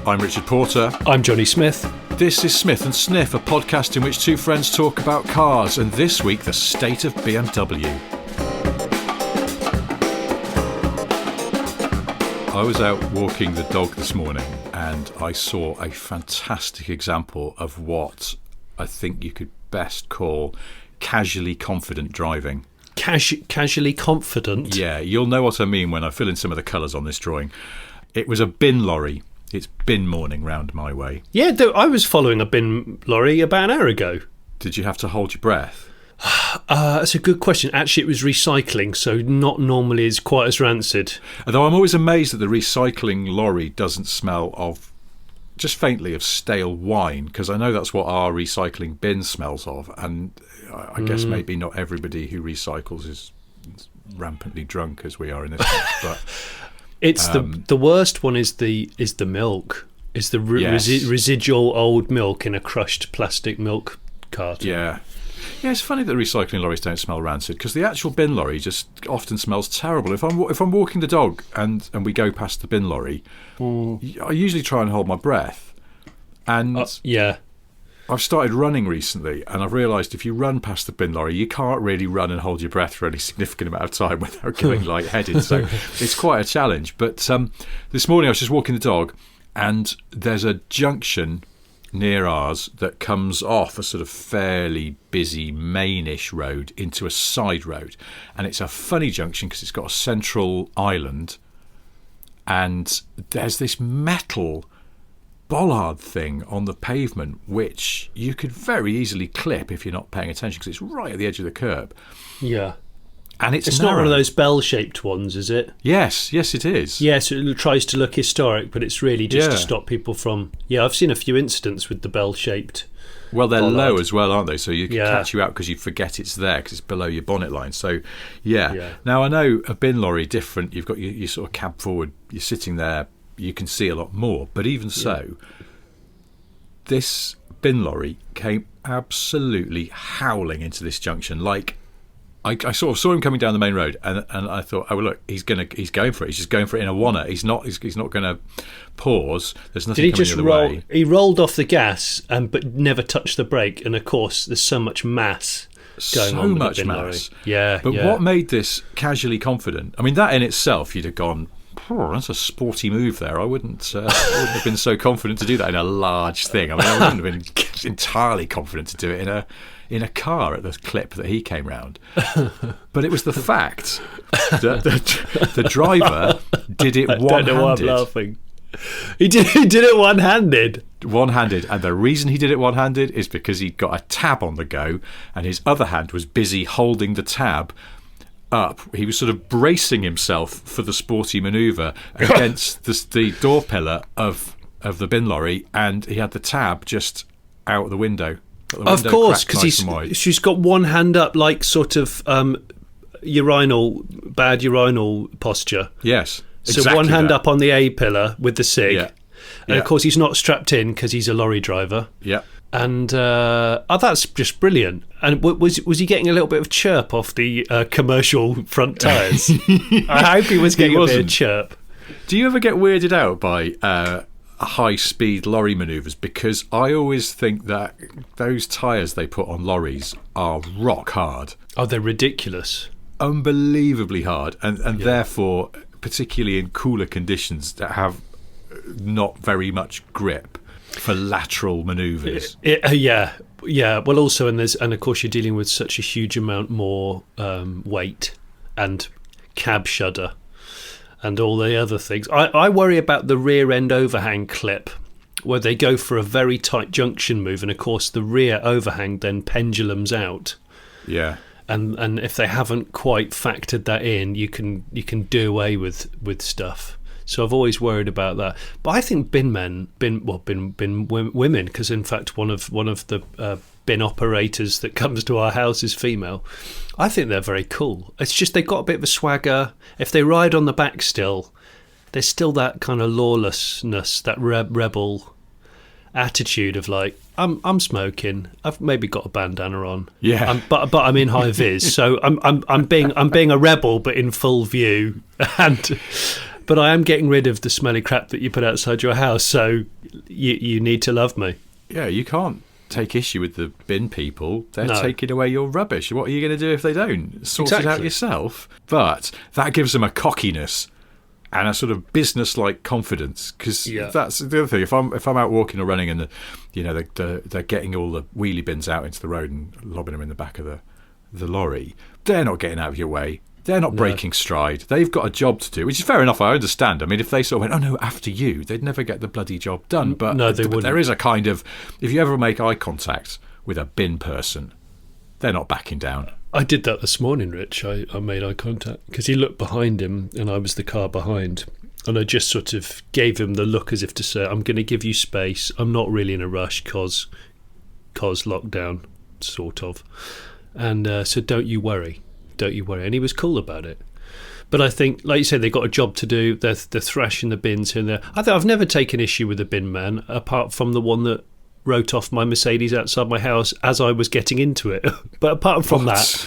I'm Richard Porter. I'm Jonny Smith. This is Smith and Sniff, a podcast in which two friends talk about cars, and this week, the state of BMW. I was out walking the dog this morning and I saw a fantastic example of what I think you could best call casually confident driving. Casually confident? Yeah, you'll know what I mean when I fill in some of the colours on this drawing. It was a bin lorry. It's bin morning round my way. Yeah, I was following a bin lorry about an hour ago. Did you have to hold your breath? That's a good question. Actually, it was recycling, so not normally is quite as rancid. Although I'm always amazed that the recycling lorry doesn't smell of, just faintly, of stale wine, because I know that's what our recycling bin smells of, and I guess maybe not everybody who recycles is rampantly drunk as we are in this case, but it's the worst one is the milk. Is the residual old milk in a crushed plastic milk carton. Yeah, it's funny that recycling lorries don't smell rancid, because the actual bin lorry just often smells terrible. If I'm walking the dog and we go past the bin lorry, I usually try and hold my breath. And I've started running recently, and I've realised if you run past the bin lorry, you can't really run and hold your breath for any significant amount of time without going lightheaded. So it's quite a challenge. But this morning I was just walking the dog, and there's a junction near ours that comes off a sort of fairly busy mainish road into a side road, and it's a funny junction because it's got a central island, and there's this metal bollard thing on the pavement which you could very easily clip if you're not paying attention, because it's right at the edge of the curb. Yeah. And it's not one of those bell-shaped ones, is it? Yes, it is. Yes, it tries to look historic, but it's really just to stop people from... Yeah, I've seen a few incidents with the bell-shaped... Well, they're low as well, aren't they? So you can catch you out because you forget it's there because it's below your bonnet line. So, yeah. Now, I know a bin lorry, different. You've got your sort of cab forward. You're sitting there. You can see a lot more. But even so, this bin lorry came absolutely howling into this junction. Like, I sort of saw him coming down the main road, and I thought, oh, well, look, he's going for it. He's just going for it in a wanna. He's not going to pause. There's nothing coming the other way. He rolled off the gas, but never touched the brake. And of course, there's so much mass going on with the bin lorry. Yeah. But what made this casually confident? I mean, that in itself, you'd have gone, that's a sporty move there. I wouldn't have been so confident to do that in a large thing. I mean, I wouldn't have been entirely confident to do it in a car at the clip that he came round. But it was the fact that the driver did it one-handed. I don't know why I'm laughing. He did it one-handed. One-handed, and the reason he did it one-handed is because he'd got a tab on the go, and his other hand was busy holding the tab up. He was sort of bracing himself for the sporty manoeuvre against the door pillar of the bin lorry, and he had the tab just out the window. Of course, because she's got one hand up, like sort of bad urinal posture. Yes. So exactly one hand up on the A pillar with the cig, and of course he's not strapped in because he's a lorry driver. Yeah. And that's just brilliant. And was he getting a little bit of chirp off the commercial front tyres? I hope he was getting a bit of chirp. Do you ever get weirded out by high-speed lorry manoeuvres? Because I always think that those tyres they put on lorries are rock hard. Oh, they're ridiculous. Unbelievably hard. And therefore, particularly in cooler conditions that have not very much grip for lateral manoeuvres. Yeah. Well, also, and of course, you're dealing with such a huge amount more weight and cab shudder and all the other things. I worry about the rear end overhang clip, where they go for a very tight junction move, and of course, the rear overhang then pendulums out. Yeah. And if they haven't quite factored that in, you can do away with stuff. So I've always worried about that. But I think bin women, because in fact one of the bin operators that comes to our house is female. I think they're very cool. It's just they've got a bit of a swagger. If they ride on the back still, there's still that kind of lawlessness, that rebel attitude of like, I'm smoking. I've maybe got a bandana on. Yeah. But I'm in high vis, so I'm being a rebel, but in full view. But but I am getting rid of the smelly crap that you put outside your house, so you need to love me. Yeah, you can't take issue with the bin people. They're taking away your rubbish. What are you going to do if they don't? Sort it out yourself. But that gives them a cockiness and a sort of business-like confidence, because that's the other thing. If I'm out walking or running and they're getting all the wheelie bins out into the road and lobbing them in the back of the lorry, they're not getting out of your way. They're not breaking stride. They've got a job to do, which is fair enough. I understand. I mean, if they sort of went, "Oh no, after you," they'd never get the bloody job done. But no, they wouldn't. There is a kind of, if you ever make eye contact with a bin person, they're not backing down. I did that this morning, Rich. I made eye contact because he looked behind him and I was the car behind. And I just sort of gave him the look as if to say, I'm going to give you space. I'm not really in a rush cause lockdown, sort of. And so don't you worry. Don't you worry. And he was cool about it. But I think, like you said, they've got a job to do. They're thrashing the bins here and there. I think I've never taken issue with a bin man, apart from the one that wrote off my Mercedes outside my house as I was getting into it. But apart from that,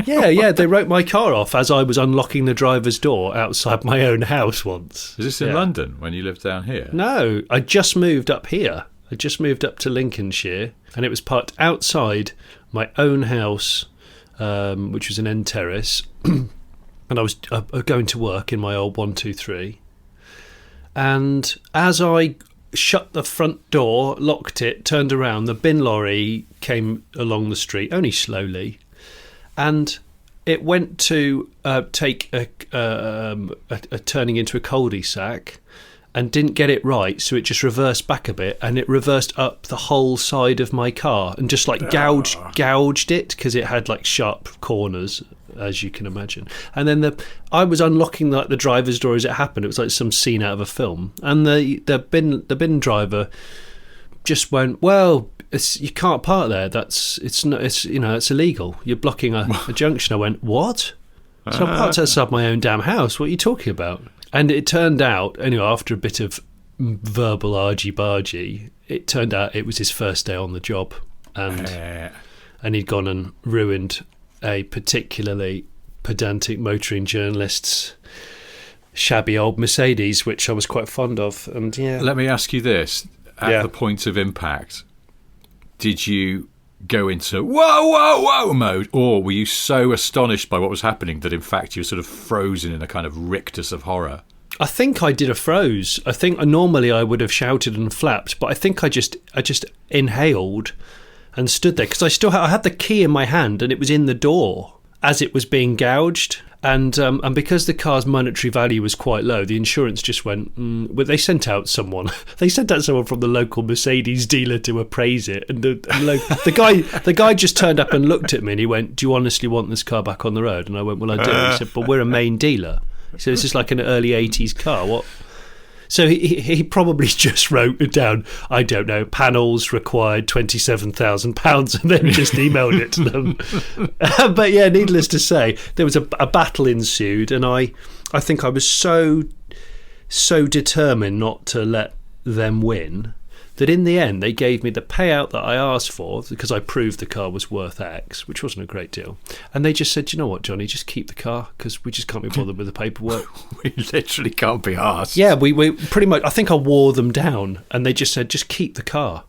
they wrote my car off as I was unlocking the driver's door outside my own house once. Is this in London when you lived down here? No, I just moved up here. I just moved up to Lincolnshire, and it was parked outside my own house, which was an end terrace. And I was going to work in my old 123. And as I shut the front door, locked it, turned around, the bin lorry came along the street, only slowly, and it went to take a turning into a cul-de-sac and didn't get it right, so it just reversed back a bit, and it reversed up the whole side of my car and just like gouged it, because it had like sharp corners, as you can imagine. And then I was unlocking the driver's door as it happened. It was like some scene out of a film, and the bin driver just went, "Well, you can't park there. It's illegal. You're blocking a junction." I went, "What?" So I parked outside my own damn house. What are you talking about? And it turned out, anyway, after a bit of verbal argy-bargy, it turned out it was his first day on the job, and he'd gone and ruined a particularly pedantic motoring journalist's shabby old Mercedes, which I was quite fond of. And let me ask you this: at the point of impact, did you go into whoa mode, or were you so astonished by what was happening that in fact you were sort of frozen in a kind of rictus of horror? I think I did a froze. I think normally I would have shouted and flapped, but I think I just inhaled and stood there, because I had the key in my hand and it was in the door as it was being gouged. And because the car's monetary value was quite low, the insurance just went. Well, they sent out someone. They sent out someone from the local Mercedes dealer to appraise it. And the guy just turned up and looked at me and he went, "Do you honestly want this car back on the road?" And I went, "Well, I do." He said, "But we're a main dealer." So this is like an early 80s car. What? So he probably just wrote it down, I don't know, panels required £27,000, and then just emailed it to them. But yeah, needless to say, there was a battle ensued, and I think I was so determined not to let them win that in the end they gave me the payout that I asked for, because I proved the car was worth X, which wasn't a great deal. And they just said, "You know what, Johnny, just keep the car, because we just can't be bothered with the paperwork." We literally can't be arsed. Yeah, we pretty much, I think I wore them down, and they just said, "Just keep the car."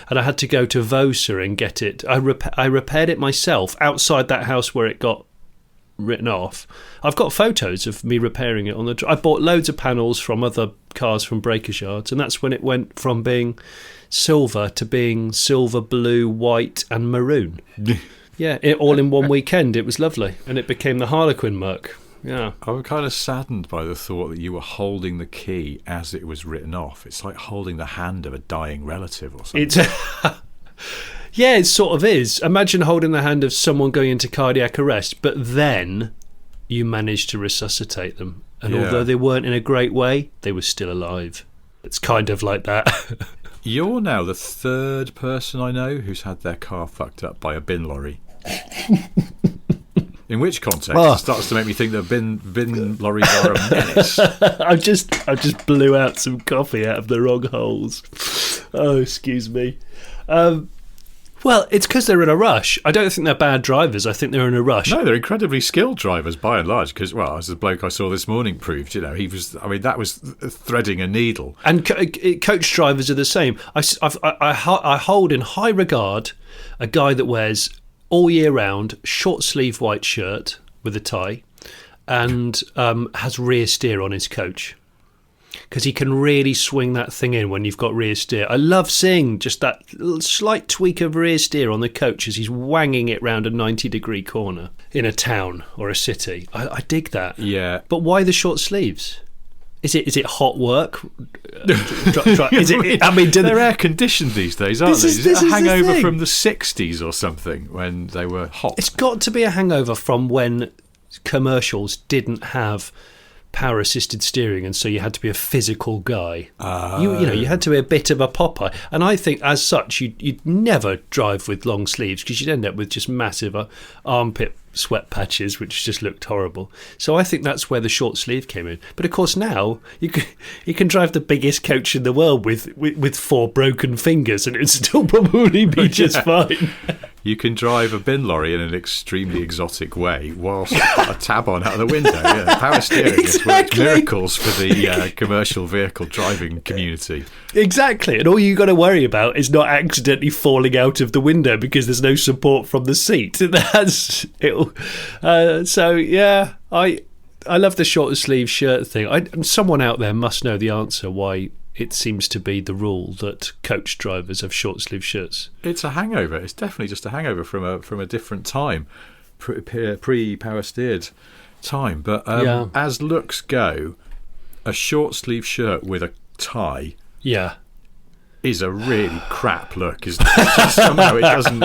And I had to go to Vosa and get it. I repaired it myself outside that house where it got written off. I've got photos of me repairing it on the. I bought loads of panels from other cars from breakers yards, and that's when it went from being silver to being silver, blue, white, and maroon. Yeah, it all in one weekend. It was lovely, and it became the Harlequin Merc. Yeah, I'm kind of saddened by the thought that you were holding the key as it was written off. It's like holding the hand of a dying relative or something. Yeah, it sort of is. Imagine holding the hand of someone going into cardiac arrest, but then you managed to resuscitate them. And although they weren't in a great way, they were still alive. It's kind of like that. You're now the third person I know who's had their car fucked up by a bin lorry. In which context, it starts to make me think that bin lorries are a menace. I just blew out some coffee out of the wrong holes. Oh, excuse me. Well, it's because they're in a rush. I don't think they're bad drivers. I think they're in a rush. No, they're incredibly skilled drivers by and large. Because, well, as the bloke I saw this morning proved, he was. I mean, that was threading a needle. And coach drivers are the same. I hold in high regard a guy that wears all year round short sleeve white shirt with a tie and has rear steer on his coach. Because he can really swing that thing in when you've got rear steer. I love seeing just that slight tweak of rear steer on the coach as he's wanging it round a 90-degree corner in a town or a city. I dig that. Yeah. But why the short sleeves? Is it hot work? I mean, they're air conditioned these days, aren't they? Is it a the hangover thing. from the 60s or something when they were hot? It's got to be a hangover from when commercials didn't have power assisted steering, and so you had to be a physical guy. You had to be a bit of a Popeye, and I think as such you'd never drive with long sleeves because you'd end up with just massive armpit sweat patches which just looked horrible. So I think that's where the short sleeve came in. But of course now you can drive the biggest coach in the world with 4 broken fingers and it'd still probably be just fine. You can drive a bin lorry in an extremely exotic way whilst you've got a tab on out of the window. Yeah, power steering has worked miracles for the commercial vehicle driving community. Exactly, and all you got to worry about is not accidentally falling out of the window because there's no support from the seat. That's it. So yeah, I love the short sleeve shirt thing. Someone out there must know the answer why it seems to be the rule that coach drivers have short sleeve shirts. It's a hangover. It's definitely just a hangover from a different time, pre power steered time. But as looks go, a short sleeve shirt with a tie, is a really crap look. Isn't it? Somehow it doesn't.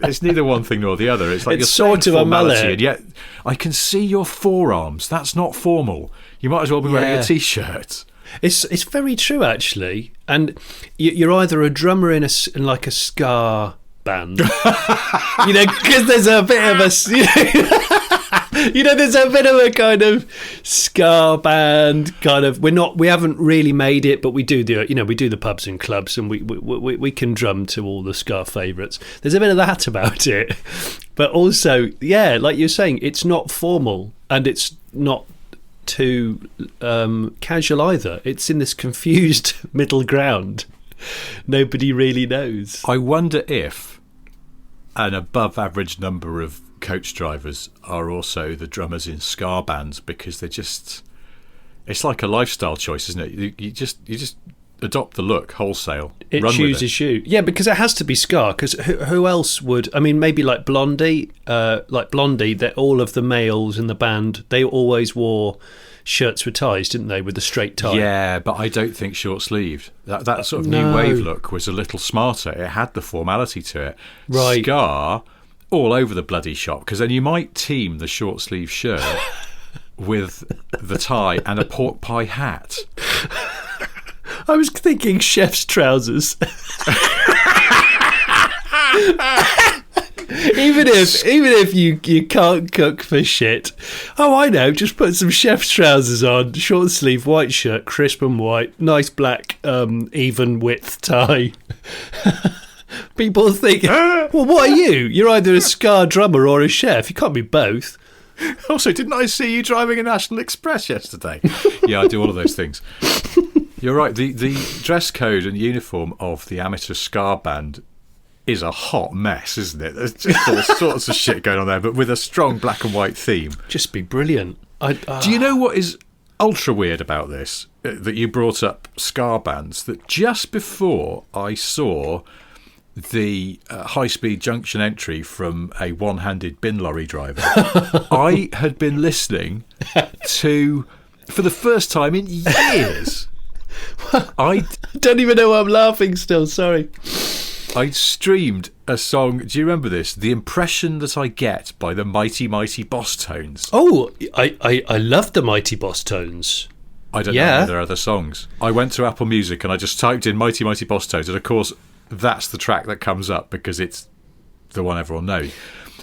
It's neither one thing nor the other. It's like it's sort of a mullet, and yet I can see your forearms. That's not formal. You might as well be wearing a t-shirt. It's very true, actually. And you're either a drummer in like a ska band, because there's a bit of a, there's a bit of a kind of ska band kind of. We haven't really made it, but we do the pubs and clubs, and we can drum to all the ska favourites. There's a bit of that about it, but also, like you're saying, it's not formal and it's not too casual either. It's in this confused middle ground. Nobody really knows. I wonder if an above average number of coach drivers are also the drummers in ska bands, because it's like a lifestyle choice, isn't it? You just adopt the look wholesale. It chooses you. Yeah, because it has to be ska, because who else would? I mean, maybe like Blondie, that all of the males in the band, they always wore shirts with ties, didn't they, with a straight tie? Yeah, but I don't think short-sleeved. That sort of new wave look was a little smarter. It had the formality to it. Right. Ska all over the bloody shop, because then you might team the short-sleeve shirt with the tie and a pork pie hat. I was thinking chef's trousers. Even if you can't cook for shit, I know, just put some chef's trousers on, short sleeve white shirt, crisp and white, nice black even width tie. People think, well, what are you? You're either a ska drummer or a chef. You can't be both. Also, didn't I see you driving a National Express yesterday? Yeah, I do all of those things. You're right. The dress code and uniform of the amateur ska band is a hot mess, isn't it? There's just all sorts of shit going on there, but with a strong black and white theme. Just be brilliant. Do you know what is ultra weird about this? That you brought up ska bands. That just before I saw the high-speed junction entry from a one-handed bin lorry driver, I had been listening to, for the first time in years, I don't even know why I'm laughing still, sorry. I streamed a song. Do you remember this? The Impression That I Get by the Mighty Mighty Boss Tones. Oh, I love the Mighty Boss Tones. I don't know if there are other songs. I went to Apple Music and I just typed in Mighty Mighty Boss Tones, and of course that's the track that comes up because it's the one everyone knows.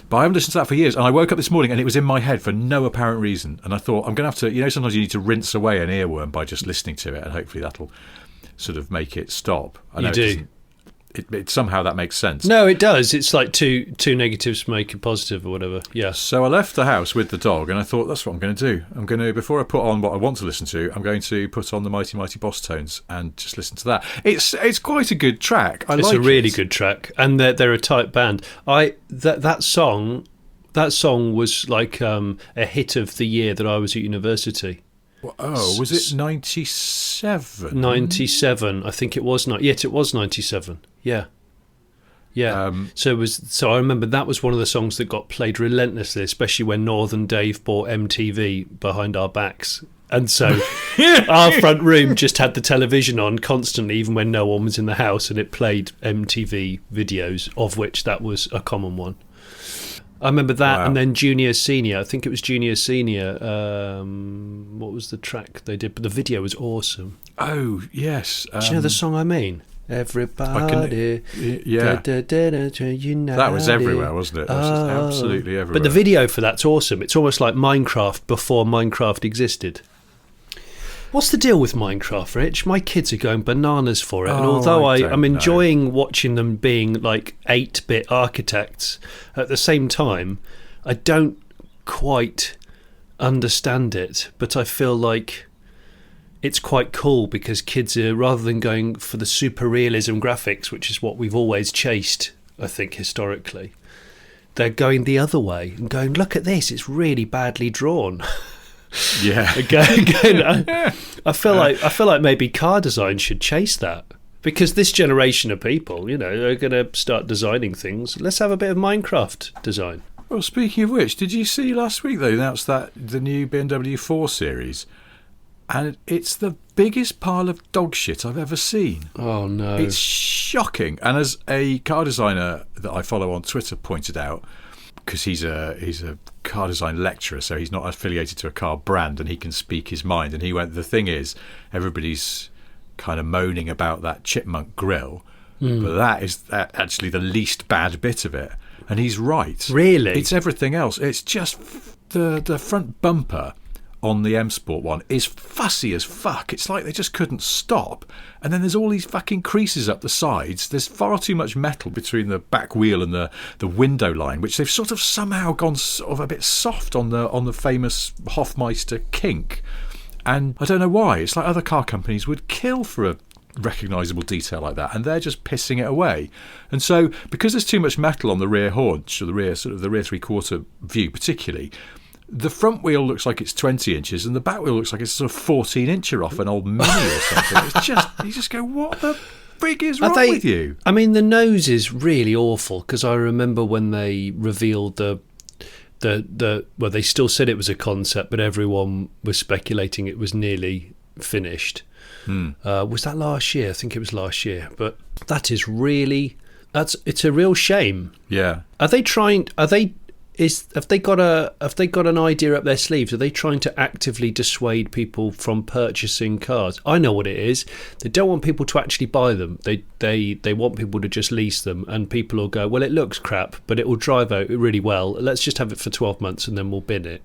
But I haven't listened to that for years, and I woke up this morning and it was in my head for no apparent reason, and I thought, I'm going to have to, sometimes you need to rinse away an earworm by just listening to it, and hopefully that'll sort of make it stop. I know you do. somehow that makes sense. No, it does. It's like two negatives make a positive or whatever. Yeah. So I left the house with the dog, and I thought, that's what I'm going to do. I'm going to, before I put on what I want to listen to, I'm going to put on the Mighty Mighty Boss Tones and just listen to that. It's quite a good track. It's a really good track, and they're a tight band. That song was like a hit of the year that I was at university. Oh, was it 97? 97, I think it was. It was 97. Yeah. So I remember that was one of the songs that got played relentlessly, especially when Northern Dave bought MTV behind our backs. And so our front room just had the television on constantly, even when no one was in the house, and it played MTV videos, of which that was a common one. I remember that. Wow. And then Junior Senior. I think it was Junior Senior. What was the track they did? But the video was awesome. Oh, yes. Do you know the song I mean? Everybody. Yeah. That was everywhere, wasn't it? That was absolutely everywhere. But the video for that's awesome. It's almost like Minecraft before Minecraft existed. What's the deal with Minecraft, Rich? My kids are going bananas for it. And although I'm enjoying watching them being like 8-bit architects, at the same time, I don't quite understand it. But I feel like it's quite cool because kids are, rather than going for the super realism graphics, which is what we've always chased, I think, historically, they're going the other way and going, look at this, it's really badly drawn. Yeah. Again, I feel like maybe car design should chase that, because this generation of people, are going to start designing things. Let's have a bit of Minecraft design. Well, speaking of which, did you see last week they announced that the new BMW 4 Series, and it's the biggest pile of dog shit I've ever seen. Oh no, it's shocking. And as a car designer that I follow on Twitter pointed out, because he's a car design lecturer, so he's not affiliated to a car brand, and he can speak his mind. And he went, the thing is, everybody's kind of moaning about that chipmunk grille, but that is actually the least bad bit of it. And he's right. Really? It's everything else. It's just the front bumper on the M Sport one is fussy as fuck. It's like they just couldn't stop. And then there's all these fucking creases up the sides. There's far too much metal between the back wheel and the window line, which they've sort of somehow gone sort of a bit soft on the famous Hofmeister kink. And I don't know why. It's like other car companies would kill for a recognisable detail like that, and they're just pissing it away. And so, because there's too much metal on the rear haunch, or the rear three-quarter view particularly, the front wheel looks like it's 20 inches and the back wheel looks like it's sort of 14-incher off an old Mini or something. It's just, you just go, what the frig is wrong with you? I mean, the nose is really awful, because I remember when they revealed well, they still said it was a concept, but everyone was speculating it was nearly finished. Was that last year? I think it was last year. But that is really, it's a real shame. Yeah. Have they got an idea up their sleeves? Are they trying to actively dissuade people from purchasing cars? I know what it is. They don't want people to actually buy them. They want people to just lease them, and people will go, well, it looks crap, but it will drive out really well. Let's just have it for 12 months and then we'll bin it.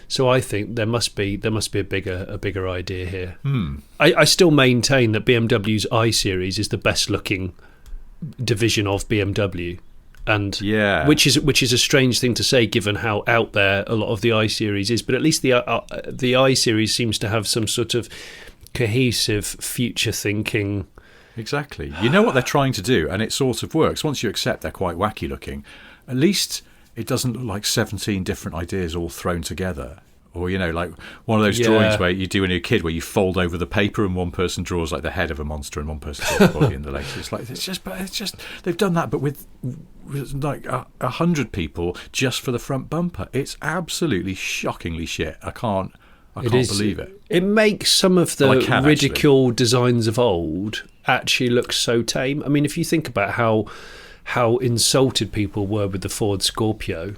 So I think there must be a bigger idea here. I still maintain that BMW's i-Series is the best looking division of BMW. And which is a strange thing to say, given how out there a lot of the i-Series is. But at least the i-Series seems to have some sort of cohesive, future thinking. Exactly. You know what they're trying to do, and it sort of works. Once you accept they're quite wacky looking, at least it doesn't look like 17 different ideas all thrown together. Or, like one of those drawings where you do when you're a kid, where you fold over the paper and one person draws like the head of a monster and one person draws the body and the legs. It's just they've done that, but with like 100 people just for the front bumper. It's absolutely shockingly shit. I can't believe it. It makes some of the ridicule designs of old actually look so tame. I mean, if you think about how insulted people were with the Ford Scorpio.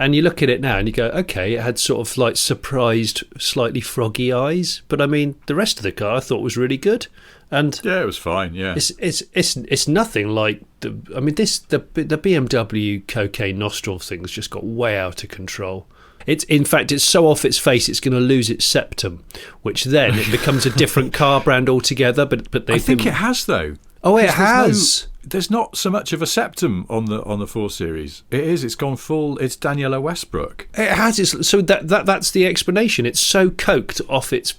And you look at it now and you go, okay, it had sort of like surprised, slightly froggy eyes. But I mean, the rest of the car I thought was really good. And yeah, it was fine. Yeah, it's nothing like the BMW cocaine nostril thing's just got way out of control. In fact, it's so off its face, it's going to lose its septum, which then it becomes a different car brand altogether. But I think it has though. Oh, it 'Cause has. There's not so much of a septum on the 4 Series. It is. It's gone full. It's Daniela Westbrook. It has. So that's the explanation. It's so coked off its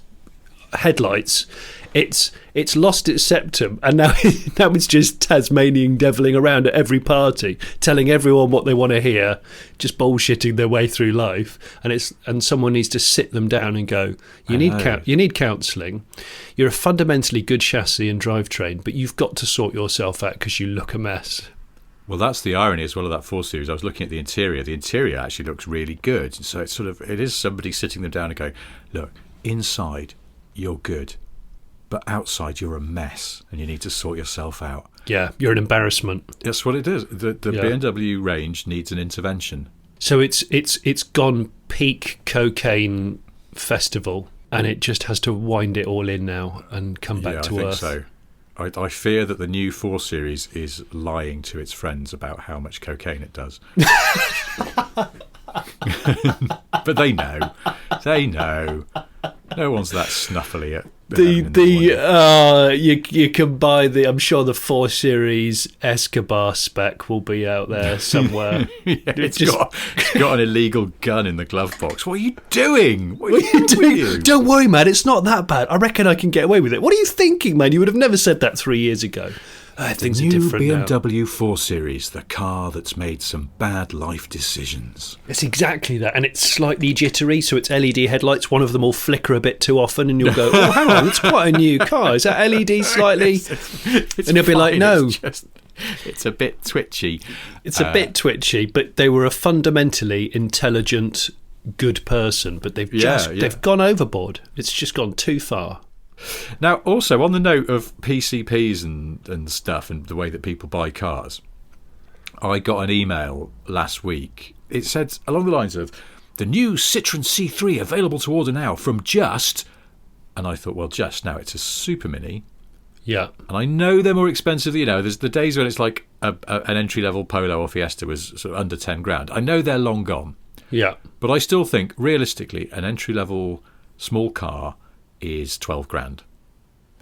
headlights. It's lost its septum, and now it's just Tasmanian deviling around at every party, telling everyone what they want to hear, just bullshitting their way through life. And someone needs to sit them down and go, you need counselling. You're a fundamentally good chassis and drivetrain, but you've got to sort yourself out because you look a mess. Well, that's the irony as well of that 4 Series. I was looking at the interior. The interior actually looks really good. So it is somebody sitting them down and going, look, inside you're good, but outside you're a mess and you need to sort yourself out. Yeah, you're an embarrassment. That's what it is. The BMW range needs an intervention. So it's gone peak cocaine festival, and it just has to wind it all in now and come back to earth. I think so. I fear that the new 4 Series is lying to its friends about how much cocaine it does. But they know. They know. No one's that snuffily at you can buy the. I'm sure the 4 Series Escobar spec will be out there somewhere. It's got an illegal gun in the glove box. What are you doing? What are you doing? Don't worry, man. It's not that bad. I reckon I can get away with it. What are you thinking, man? You would have never said that 3 years ago. Things are different now. The new BMW 4 Series, the car that's made some bad life decisions. It's exactly that, and it's slightly jittery, so it's LED headlights. One of them will flicker a bit too often, and you'll go, oh, hang on, it's quite a new car. Is that LED slightly? It's and you'll be like, no. It's a bit twitchy. It's a bit twitchy, but they were a fundamentally intelligent, good person, but they've gone overboard. It's just gone too far. Now, also, on the note of PCPs and stuff and the way that people buy cars, I got an email last week. It said along the lines of, the new Citroen C3 available to order now from Just. And I thought, well, Just now, it's a super mini. Yeah. And I know they're more expensive. There's the days when it's like an entry-level Polo or Fiesta was sort of under 10 grand. I know they're long gone. Yeah. But I still think, realistically, an entry-level small car is 12 grand.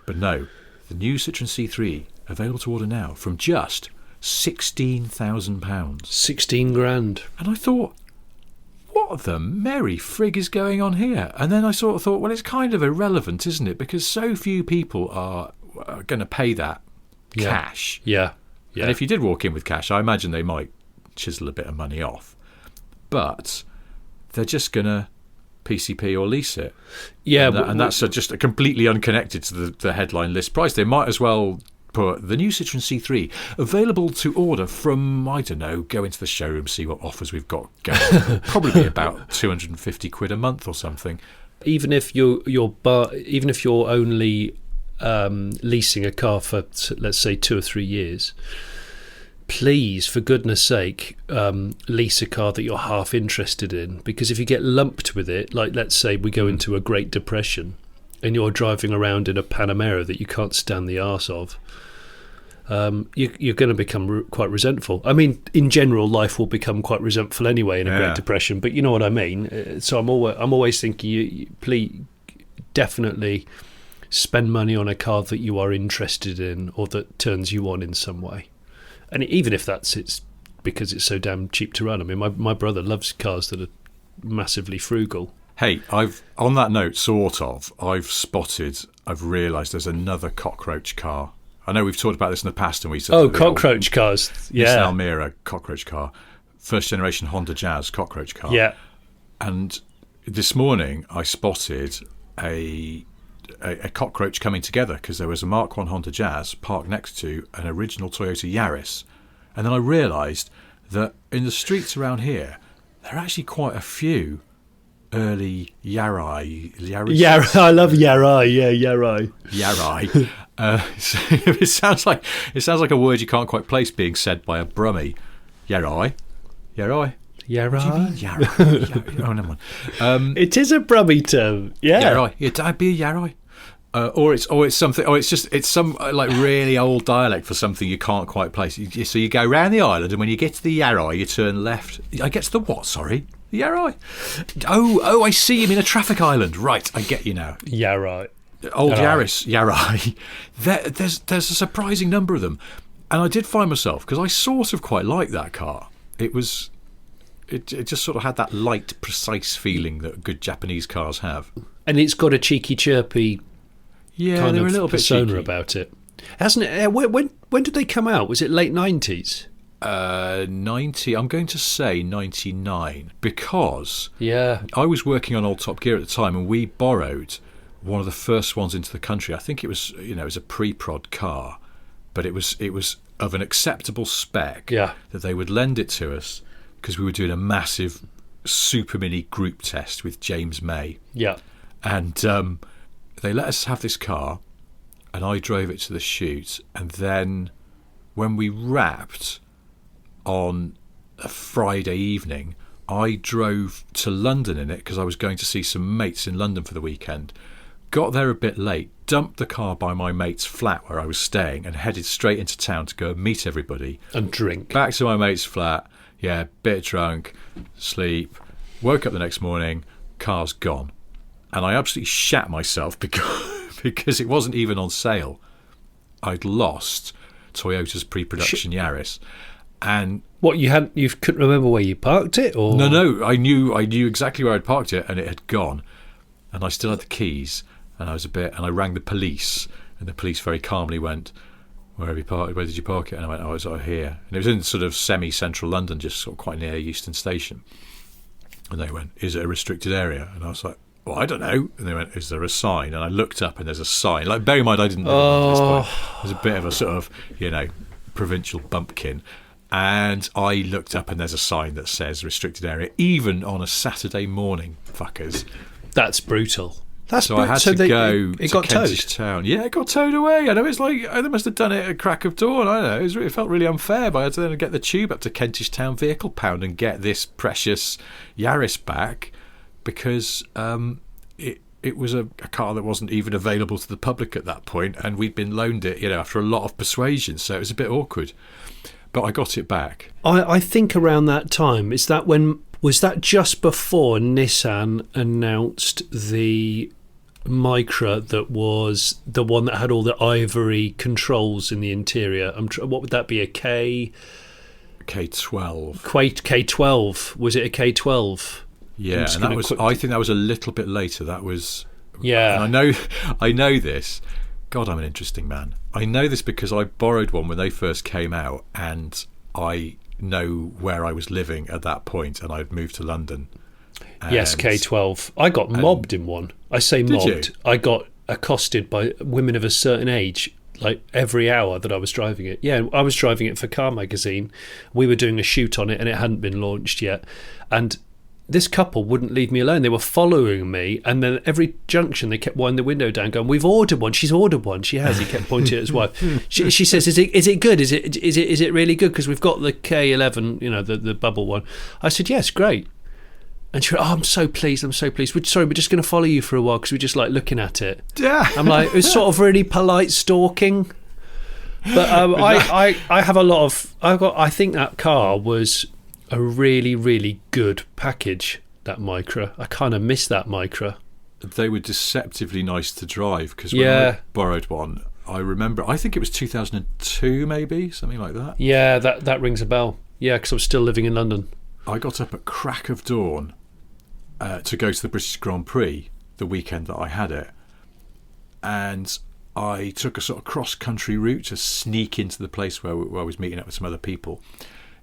But no, the new Citroen C3 available to order now from Just £16,000. 16 grand. And I thought, what the merry frig is going on here? And then I sort of thought, well, it's kind of irrelevant, isn't it? Because so few people are going to pay that cash. Yeah. And if you did walk in with cash, I imagine they might chisel a bit of money off. But they're just going to PCP or lease it. Yeah, and that's just completely unconnected to the headline list price. They might as well put the new Citroen C3 available to order from, I don't know, go into the showroom, see what offers we've got going. Probably about 250 quid a month or something. Even if you're only leasing a car for, let's say, 2 or 3 years, please, for goodness sake, lease a car that you're half interested in, because if you get lumped with it, like let's say we go into a Great Depression and you're driving around in a Panamera that you can't stand the arse of, you're going to become quite resentful. I mean, in general, life will become quite resentful anyway in a Great Depression, but you know what I mean. So I'm always thinking, please, definitely spend money on a car that you are interested in or that turns you on in some way. And even if it's because it's so damn cheap to run. I mean, my brother loves cars that are massively frugal. Hey, on that note, I've realised there's another cockroach car. I know we've talked about this in the past, and we said cockroach cars. Yeah, Nissan Micro cockroach car, first generation Honda Jazz cockroach car. Yeah, and this morning I spotted a cockroach coming together because there was a Mark 1 Honda Jazz parked next to an original Toyota Yaris. And then I realised that in the streets around here, there are actually quite a few early Yaris. I love Yaris. Yeah, Yaris. So it sounds like a word you can't quite place being said by a Brummie. Yaris. Yaris. Oh, never mind. It is a Brummie term. Yeah. Yaris. Yeah, don't be a Yaris. Or it's something. Or it's some like really old dialect for something you can't quite place. So you go round the island, and when you get to the Yaris, you turn left. I get to the what? Sorry, the Yaris. Oh, I see. You mean a traffic island? Right, I get you now. Yaris. old Yaris, there's a surprising number of them. And I did find myself, because I sort of quite liked that car. It just sort of had that light, precise feeling that good Japanese cars have. And it's got a cheeky, chirpy kind they're of a little bit persona cheeky about it. Hasn't it? When did they come out? Was it late 90s? 90, I'm going to say 99, because Yeah. I was working on Old Top Gear at the time, and we borrowed one of the first ones into the country. I think it was, it was a pre-prod car, but it was of an acceptable spec that they would lend it to us, because we were doing a massive super mini group test with James May. Yeah. And they let us have this car, and I drove it to the shoot, and then when we wrapped on a Friday evening, I drove to London in it, because I was going to see some mates in London for the weekend. Got there a bit late, dumped the car by my mate's flat where I was staying, and headed straight into town to go and meet everybody. And drink. Back to my mate's flat, bit drunk, sleep, woke up the next morning, car's gone. And I absolutely shat myself because it wasn't even on sale. I'd lost Toyota's pre-production Yaris. And what, you couldn't remember where you parked it, or no, I knew exactly where I'd parked it, and it had gone, and I still had the keys, and I rang the police, and the police very calmly went, where did you park it? And I went, it's over here, and it was in sort of semi-central London, just sort of quite near Euston Station. And they went, is it a restricted area? And I was like, well, I don't know. And they went, is there a sign? And I looked up, and there's a sign. Like, bear in mind, I didn't know at this point. It was a bit of a sort of provincial bumpkin. And I looked up, and there's a sign that says restricted area, even on a Saturday morning, fuckers. That's brutal. So I had to go to Kentish Town. Yeah, it got towed away. I know, it's like, they must have done it at crack of dawn. I don't know. It felt really unfair, but I had to then get the tube up to Kentish Town Vehicle Pound and get this precious Yaris back, because it was a car that wasn't even available to the public at that point, and we'd been loaned it, after a lot of persuasion, so it was a bit awkward. But I got it back. I think around that time, was that just before Nissan announced the Micro, that was the one that had all the ivory controls in the interior? What would that be, a K12? K12. Was it a K12? Yeah, and that was. I think that was a little bit later. That was. Yeah. And I know this. God, I'm an interesting man. I know this because I borrowed one when they first came out, and I know where I was living at that point, and I'd moved to London. Yes, K12. I got mobbed in one. I say mobbed. I got accosted by women of a certain age, like every hour that I was driving it. Yeah, I was driving it for Car Magazine. We were doing a shoot on it, and it hadn't been launched yet. And this couple wouldn't leave me alone. They were following me, and then every junction they kept winding the window down, going, "We've ordered one. She's ordered one. She has." He kept pointing at his wife. She says, "Is it good? Is it really good? Because we've got the K11, the bubble one." I said, "Yes, great." And she went, "Oh, I'm so pleased. We're just going to follow you for a while because we just like looking at it." Yeah. I'm like, it was sort of really polite stalking. But I have a lot of. I think that car was a really, really good package, that Micro. I kind of miss that Micro. They were deceptively nice to drive, because when I borrowed one, I remember, I think it was 2002 maybe, something like that. Yeah, that rings a bell. Yeah, because I was still living in London. I got up at crack of dawn to go to the British Grand Prix the weekend that I had it, and I took a sort of cross-country route to sneak into the place where I was meeting up with some other people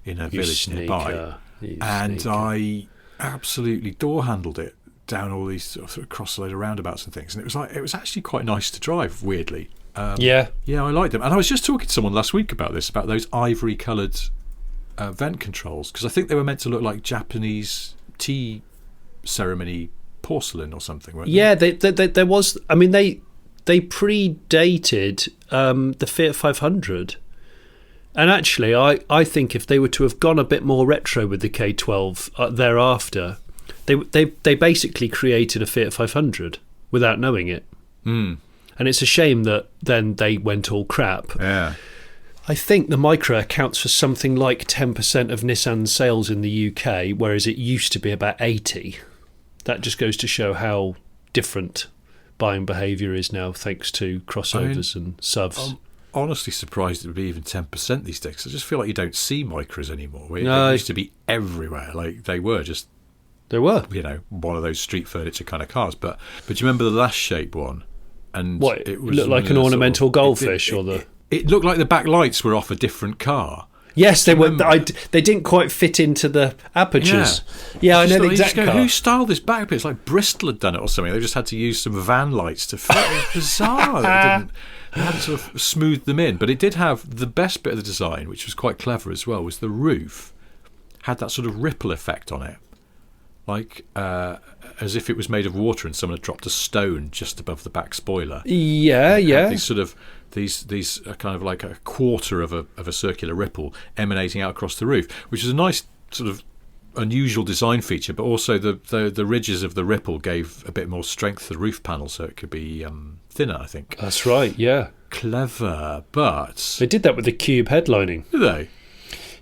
in a village nearby, and I absolutely door-handled it down all these sort of cross-load roundabouts and things, and it was actually quite nice to drive, weirdly. I liked them. And I was just talking to someone last week about those ivory-coloured vent controls, because I think they were meant to look like Japanese tea ceremony porcelain or something, weren't they? Yeah, there was. I mean, they predated the Fiat 500. And actually, I think if they were to have gone a bit more retro with the K12 thereafter, they basically created a Fiat 500 without knowing it. Mm. And it's a shame that then they went all crap. Yeah. I think the Micro accounts for something like 10% of Nissan's sales in the UK, whereas it used to be about 80%. That just goes to show how different buying behaviour is now, thanks to crossovers and SUVs. I'm honestly surprised it would be even 10% these days. I just feel like you don't see Micros anymore. They No. used to be everywhere. Like they were just, There were. one of those street furniture kind of cars. But do you remember the last shape one? And What, it was looked like an ornamental goldfish, or the... It looked like the back lights were off a different car. Yes, they were. Remember? They didn't quite fit into the apertures. Yeah, I know the exact car. Who styled this back bit? It's like Bristol had done it or something. They just had to use some van lights to fit. It was bizarre. They hadn't sort of smoothed them in. But it did have the best bit of the design, which was quite clever as well, was the roof had that sort of ripple effect on it. Like as if it was made of water and someone had dropped a stone just above the back spoiler. Yeah. These sort of these are kind of like a quarter of a circular ripple emanating out across the roof, which is a nice sort of unusual design feature. But also the ridges of the ripple gave a bit more strength to the roof panel, so it could be thinner. I think That's right. Yeah, clever, but they did that with the cube headlining. did they?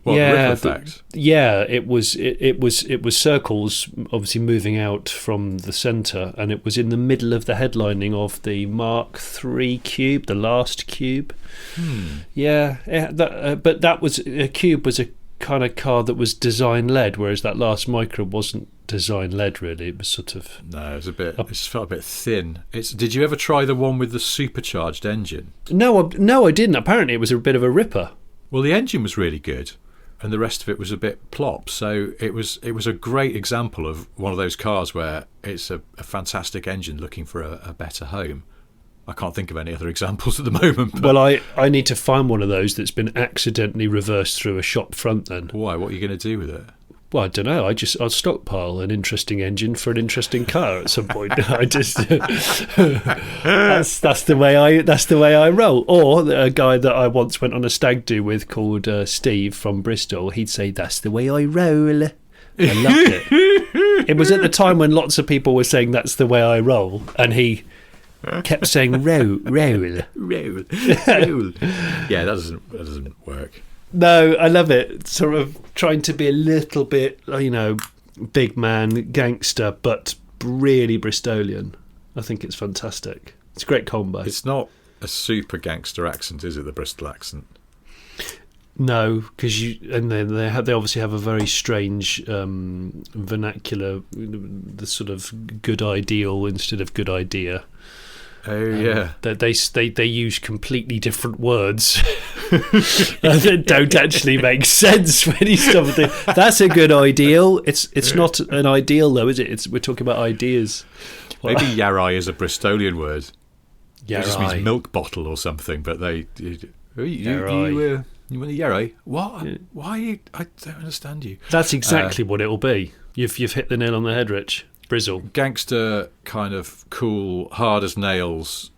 What, Yeah, ripple effect? It was circles, obviously moving out from the centre, and it was in the middle of the headlining of the Mark III cube, the last cube. Yeah, but that was a cube was a kind of car that was design led, whereas that last Micro wasn't design led really. It was sort of No, it was a bit. It just felt a bit thin. Did you ever try the one with the supercharged engine? no, I didn't. Apparently, it was a bit of a ripper. Well, the engine was really good, and the rest of it was a bit plop. So it was a great example of one of those cars where it's a fantastic engine looking for a better home. I can't think of any other examples at the moment. But Well, I need to find one of those that's been accidentally reversed through a shop front then. why? What are you going to do with it? Well, I don't know. I'll stockpile an interesting engine for an interesting car at some point. I just that's the way I roll. Or a guy that I once went on a stag do with called Steve from Bristol. He'd say, "That's the way I roll." I loved it. It was at the time when lots of people were saying that's the way I roll, and he kept saying roll. Roll. Yeah, that doesn't work. No, I love it. Sort of trying to be a little bit, big man, gangster, but really Bristolian. I think it's fantastic. It's a great combo. It's not a super gangster accent, is it? The Bristol accent. No, because they obviously have a very strange vernacular, the sort of good ideal instead of good idea. Oh yeah, they use completely different words that don't actually make sense when you stop and think, that's a good ideal. It's not an ideal though, is it? We're talking about ideas. Maybe Yaris is a Bristolian word. Yaris. It just means milk bottle or something. But you want a Yaris? What? Yeah. Why? I don't understand you. That's exactly what it'll be. You've hit the nail on the head, Rich. Brizzle. Gangster, kind of cool, hard as nails,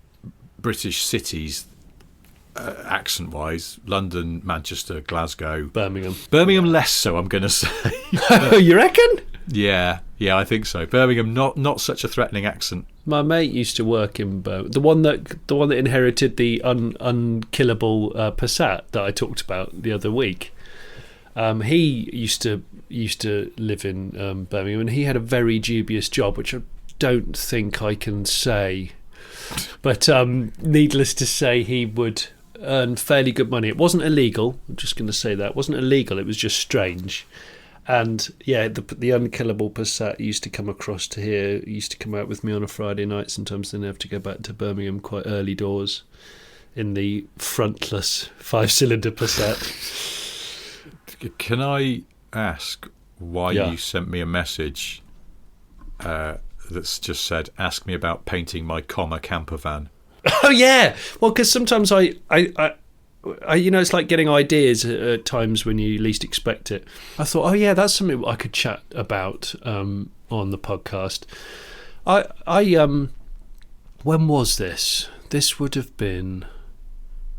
British cities, accent-wise. London, Manchester, Glasgow. Birmingham less so, I'm going to say. You reckon? Yeah, I think so. Birmingham, not such a threatening accent. My mate used to work in Birmingham. The one that inherited the unkillable Passat that I talked about the other week. He used to live in Birmingham, and he had a very dubious job, which I don't think I can say. But needless to say, he would earn fairly good money. It wasn't illegal. I'm just going to say that. It wasn't illegal. It was just strange. And yeah, the unkillable Passat used to come across to here. He used to come out with me on a Friday night. Sometimes then have to go back to Birmingham quite early doors in the frontless 5-cylinder Passat. Can I ask why you sent me a message that's just said, ask me about painting my camper van? Oh, yeah. Well, because sometimes I it's like getting ideas at times when you least expect it. I thought, oh, yeah, that's something I could chat about on the podcast. When was this? This would have been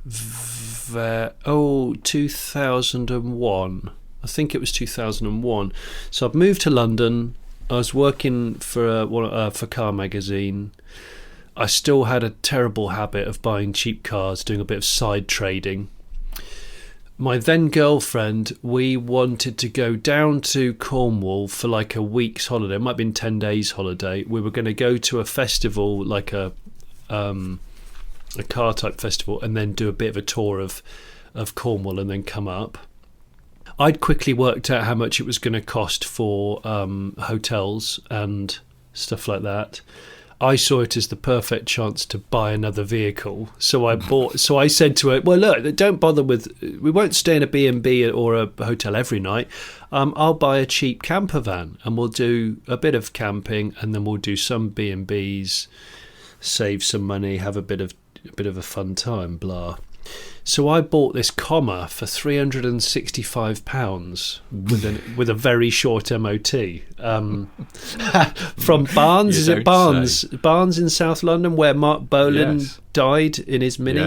2001. I think it was 2001. So I've moved to London. I was working for Car Magazine. I still had a terrible habit of buying cheap cars, doing a bit of side trading. my then girlfriend, we wanted to go down to Cornwall for like a week's holiday. It might have been 10 days holiday. We were going to go to a festival, like a car type festival, and then do a bit of a tour of Cornwall and then come up. I'd quickly worked out how much it was going to cost for hotels and stuff like that. I saw it as the perfect chance to buy another vehicle. So I said to her, well, look, don't bother we won't stay in a B&B or a hotel every night. I'll buy a cheap camper van and we'll do a bit of camping and then we'll do some B&Bs, save some money, have a bit of a fun time, blah. So I bought this Comma for £365 with a very short MOT from Barnes. Is it Barnes? Barnes in South London, where Mark Bolan died in his Mini.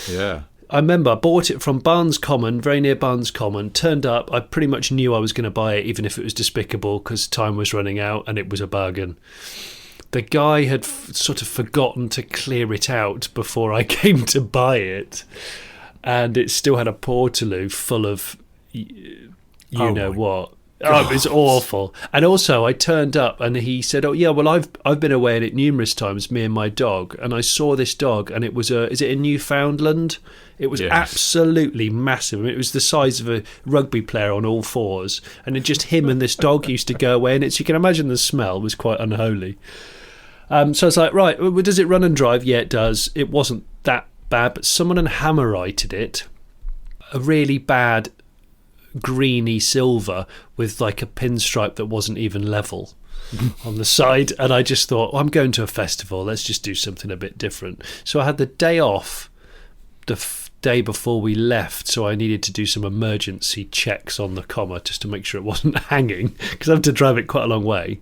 Yeah. I remember I bought it from Barnes Common, very near Barnes Common. Turned up, I pretty much knew I was going to buy it, even if it was despicable, because time was running out and it was a bargain. The guy had sort of forgotten to clear it out before I came to buy it. And it still had a portaloo full of you know what. Oh, it was awful. And also I turned up and he said, oh yeah, well I've been away in it numerous times, me and my dog, and I saw this dog and it was is it in Newfoundland? It was absolutely massive. I mean, it was the size of a rugby player on all fours, and it just him and this dog used to go away, and you can imagine the smell was quite unholy. So I was like, right, does it run and drive? Yeah, it does. It wasn't that bad, but someone had hammer-righted it, a really bad greeny silver with like a pinstripe that wasn't even level on the side, and I just thought, I'm going to a festival, let's just do something a bit different. So I had the day off the day before we left, so I needed to do some emergency checks on the Comma just to make sure it wasn't hanging, because I have to drive it quite a long way.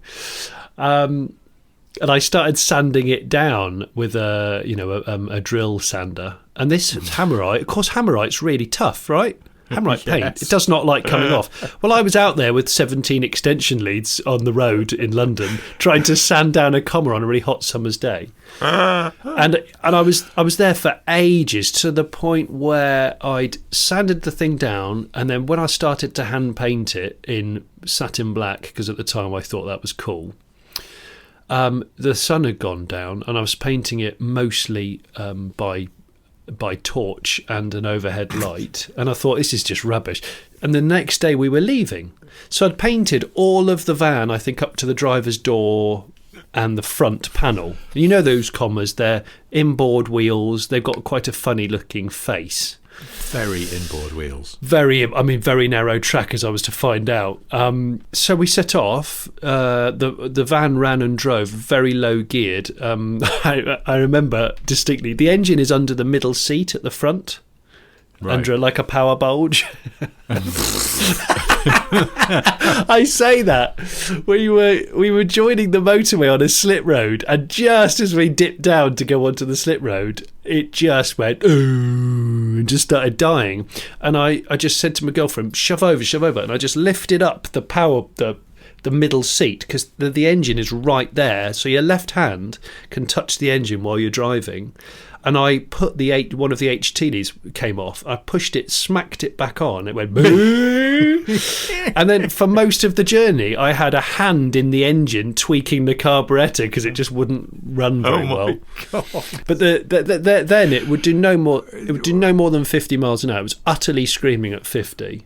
And I started sanding it down with a drill sander. And this hammerite, of course, hammerite's really tough, right? Hammerite paint, it does not like coming off. Well, I was out there with 17 extension leads on the road in London trying to sand down a Comma on a really hot summer's day. And I was there for ages, to the point where I'd sanded the thing down, and then when I started to hand paint it in satin black, because at the time I thought that was cool, the sun had gone down and I was painting it mostly by torch and an overhead light, and I thought, this is just rubbish. And the next day we were leaving, so I'd painted all of the van, I think up to the driver's door and the front panel. You know those Commas, they're inboard wheels, they've got quite a funny looking face. Very inboard wheels. Very narrow track, as I was to find out. So we set off. The van ran and drove, very low geared. I remember distinctly. The engine is under the middle seat at the front, under like a power bulge. I say that we were joining the motorway on a slip road, and just as we dipped down to go onto the slip road, it just went ooh, and just started dying. And I just said to my girlfriend, shove over, and I just lifted up the middle seat, because the engine is right there, so your left hand can touch the engine while you're driving. And I put one of the HTs came off. I pushed it, smacked it back on. It went boo. And then for most of the journey, I had a hand in the engine tweaking the carburettor because it just wouldn't run very well. God. But then it would do no more. It would do no more than 50 miles an hour. It was utterly screaming at 50.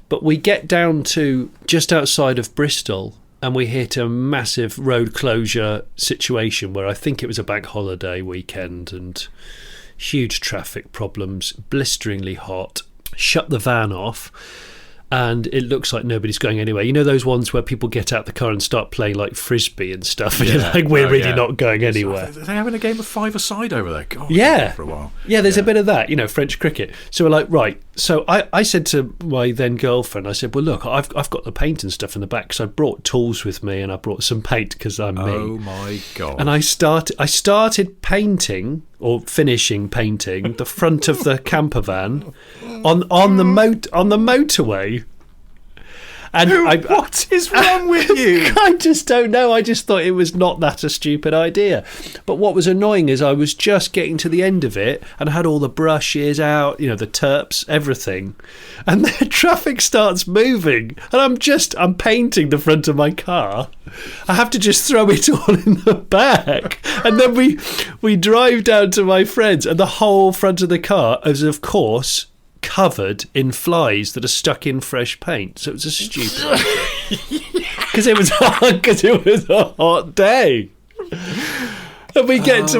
But we get down to just outside of Bristol, and we hit a massive road closure situation where I think it was a bank holiday weekend, and huge traffic problems, blisteringly hot. Shut the van off, and it looks like nobody's going anywhere. You know those ones where people get out the car and start playing like frisbee and stuff, and you're like, we're really not going anywhere. Are they having a game of five-a-side over there? God, for a while. Yeah, there's a bit of that, French cricket. So we're like, right. So I said to my then girlfriend, I said, well, look, I've got the paint and stuff in the back, because I brought tools with me and I brought some paint because I'm me. Oh my God. And I started painting, or finishing painting, the front of the camper van on the motorway. And what is wrong with you? I just don't know. I just thought it was not that a stupid idea. But what was annoying is I was just getting to the end of it and I had all the brushes out, the terps, everything. And the traffic starts moving and I'm painting the front of my car. I have to just throw it all in the back. And then we drive down to my friends and the whole front of the car is, of course, covered in flies that are stuck in fresh paint. So it was a stupid because it was a hot day. And we get to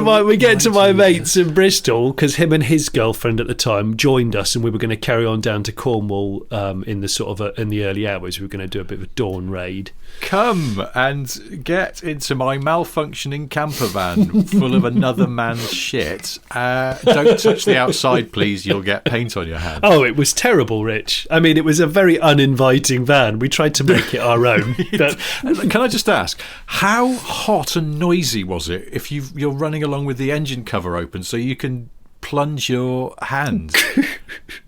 my mates in Bristol because him and his girlfriend at the time joined us, and we were going to carry on down to Cornwall in the early hours. We were going to do a bit of a dawn raid. Come and get into my malfunctioning camper van full of another man's shit. Don't touch the outside, please. You'll get paint on your hands. Oh, it was terrible, Rich. I mean, it was a very uninviting van. We tried to make it our own. But can I just ask, how hot and noisy was it if you're running along with the engine cover open so you can plunge your hand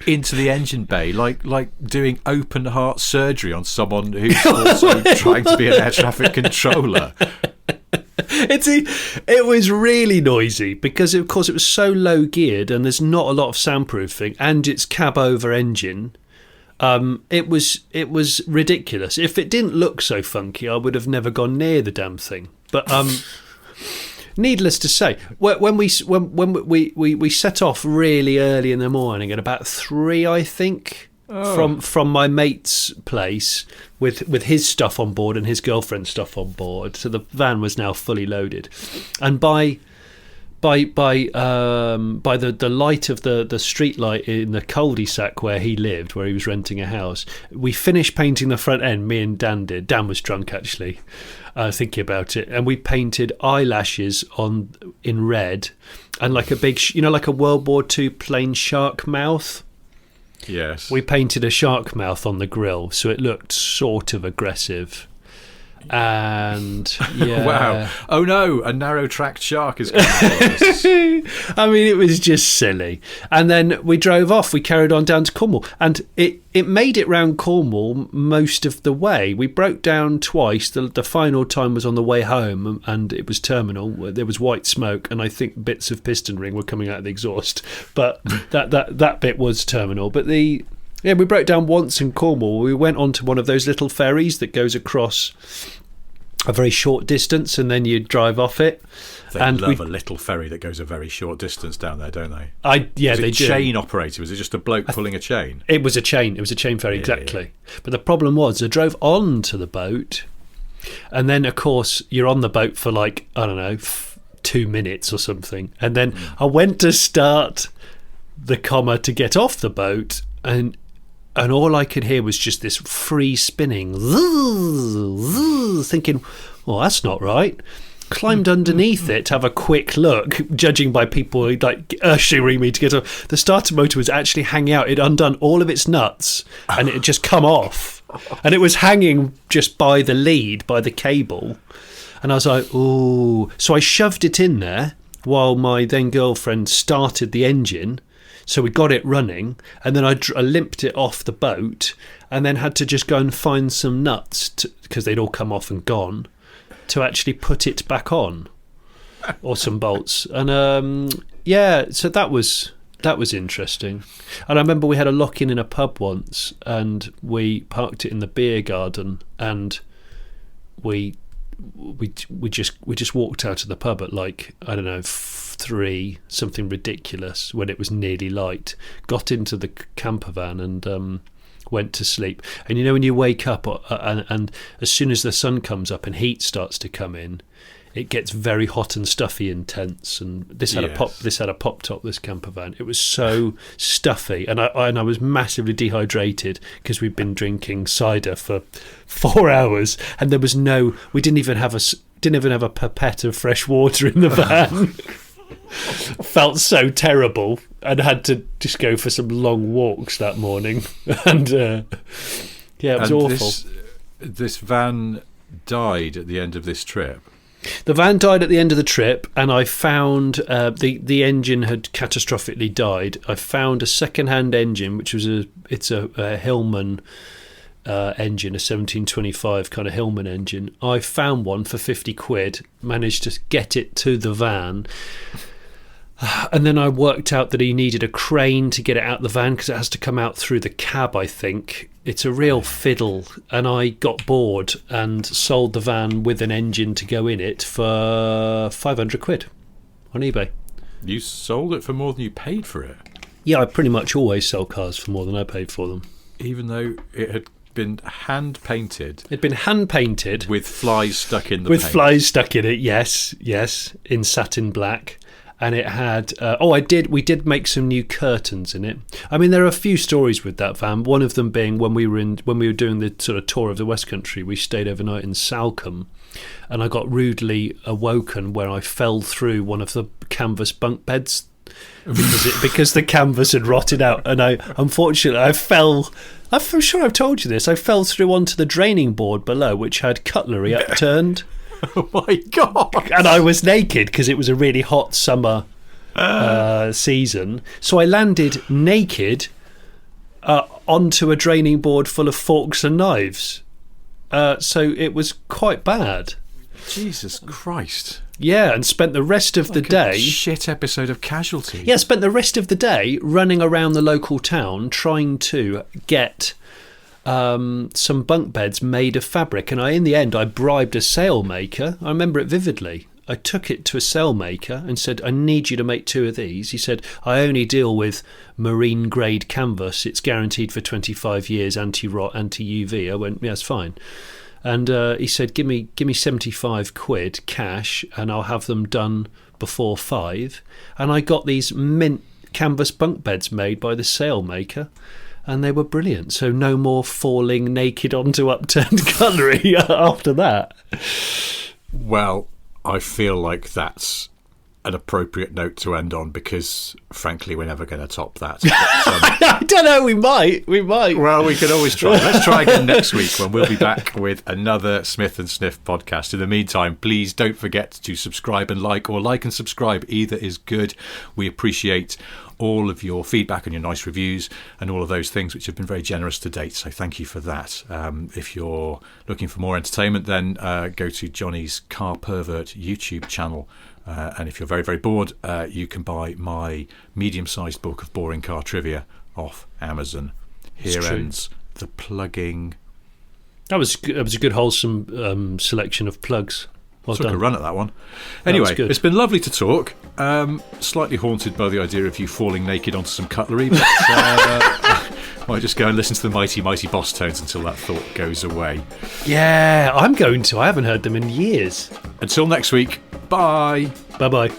into the engine bay like doing open heart surgery on someone who's also trying to be an air traffic controller? It was really noisy because, of course, it was so low geared and there's not a lot of soundproofing, and it's cab over engine. It was ridiculous. If it didn't look so funky, I would have never gone near the damn thing. But needless to say, when we set off really early in the morning at about 3, I think, from my mate's place with his stuff on board and his girlfriend's stuff on board. So the van was now fully loaded, and by the light of the street light in the cul-de-sac where he lived, where he was renting a house, we finished painting the front end. Me and Dan did. Dan was drunk, actually, thinking about it, and we painted eyelashes in red and like a big, like a World War II plane shark mouth. Yes. We painted a shark mouth on the grill, so it looked sort of aggressive. And yeah. Wow. Oh no, a narrow-tracked shark is coming for us. I mean, it was just silly. And then we drove off. We carried on down to Cornwall, and it made it round Cornwall most of the way. We broke down twice. The final time was on the way home, and it was terminal. There was white smoke, and I think bits of piston ring were coming out of the exhaust. But that bit was terminal. But we broke down once in Cornwall. We went onto one of those little ferries that goes across a very short distance, and then you drive off it. They love a little ferry that goes a very short distance down there, don't they? They do. Chain operated? Was it just a bloke pulling a chain? It was a chain. It was a chain ferry, exactly. Yeah. But the problem was, I drove on to the boat, and then, of course, you're on the boat for 2 minutes or something, and then I went to start the comma to get off the boat, and all I could hear was just this free spinning, thinking, well, that's not right. Climbed underneath it to have a quick look, judging by people ushering me to get off. The starter motor was actually hanging out. It undone all of its nuts and it had just come off. And it was hanging just by the lead, by the cable. And I was like, ooh. So I shoved it in there while my then girlfriend started the engine. So we got it running, and then I limped it off the boat, and then had to just go and find some nuts, because they'd all come off and gone, to actually put it back on, or some bolts. And so that was interesting. And I remember we had a lock-in in a pub once, and we parked it in the beer garden, and we just walked out of the pub at 3, something ridiculous, when it was nearly light, got into the camper van and went to sleep. And when you wake up and as soon as the sun comes up and heat starts to come in, it gets very hot and stuffy and tense. And this had a pop top, this camper van. It was so stuffy, and I was massively dehydrated because we'd been drinking cider for 4 hours, and there was we didn't even have a pipette of fresh water in the van. Felt so terrible, and had to just go for some long walks that morning. And it was awful. This van died at the end of this trip. The van died at the end of the trip, and I found the engine had catastrophically died. I found a second-hand engine, which was a Hillman engine, a 1725 kind of Hillman engine. I found one for 50 quid, managed to get it to the van. And then I worked out that he needed a crane to get it out the van because it has to come out through the cab, I think. It's a real fiddle. And I got bored and sold the van with an engine to go in it for 500 quid on eBay. You sold it for more than you paid for it? Yeah, I pretty much always sell cars for more than I paid for them. Even though it had been hand-painted? It'd been hand-painted. With flies stuck in the paint? With flies stuck in it, yes, in satin black. And it had we did make some new curtains in it. I mean, there are a few stories with that van. One of them being when we were doing the sort of tour of the West Country, we stayed overnight in Salcombe, and I got rudely awoken where I fell through one of the canvas bunk beds because the canvas had rotted out, and I'm sure I've told you this. I fell through onto the draining board below, which had cutlery upturned. Oh my God! And I was naked because it was a really hot summer season. So I landed naked onto a draining board full of forks and knives. So it was quite bad. Jesus Christ. Yeah, and spent the rest of the day... a shit episode of Casualty. Yeah, spent the rest of the day running around the local town trying to get... some bunk beds made of fabric, and in the end I bribed a sailmaker. I remember it vividly. I took it to a sailmaker and said, I need you to make 2 of these. He said, I only deal with marine grade canvas, it's guaranteed for 25 years, anti-rot, anti-UV. I went, yeah, it's fine. And he said, give me 75 quid cash and I'll have them done before 5. And I got these mint canvas bunk beds made by the sailmaker. And they were brilliant. So no more falling naked onto upturned cutlery after that. Well, I feel like that's an appropriate note to end on because, frankly, we're never going to top that. But, I don't know. We might. Well, we can always try. Let's try again next week when we'll be back with another Smith and Sniff podcast. In the meantime, please don't forget to subscribe and like, or like and subscribe. Either is good. We appreciate all of your feedback and your nice reviews and all of those things which have been very generous to date, so thank you for that. If you're looking for more entertainment, then go to Jonny's Car Pervert YouTube channel, and if you're very, very bored, you can buy my medium-sized book of boring car trivia off Amazon. Here ends the plugging. That was a good wholesome selection of plugs. Well Took a run at that one. Anyway, it's been lovely to talk. Slightly haunted by the idea of you falling naked onto some cutlery, but might just go and listen to the Mighty Mighty Boss Tones until that thought goes away. Yeah, I'm going to. I haven't heard them in years. Until next week, bye. Bye-bye.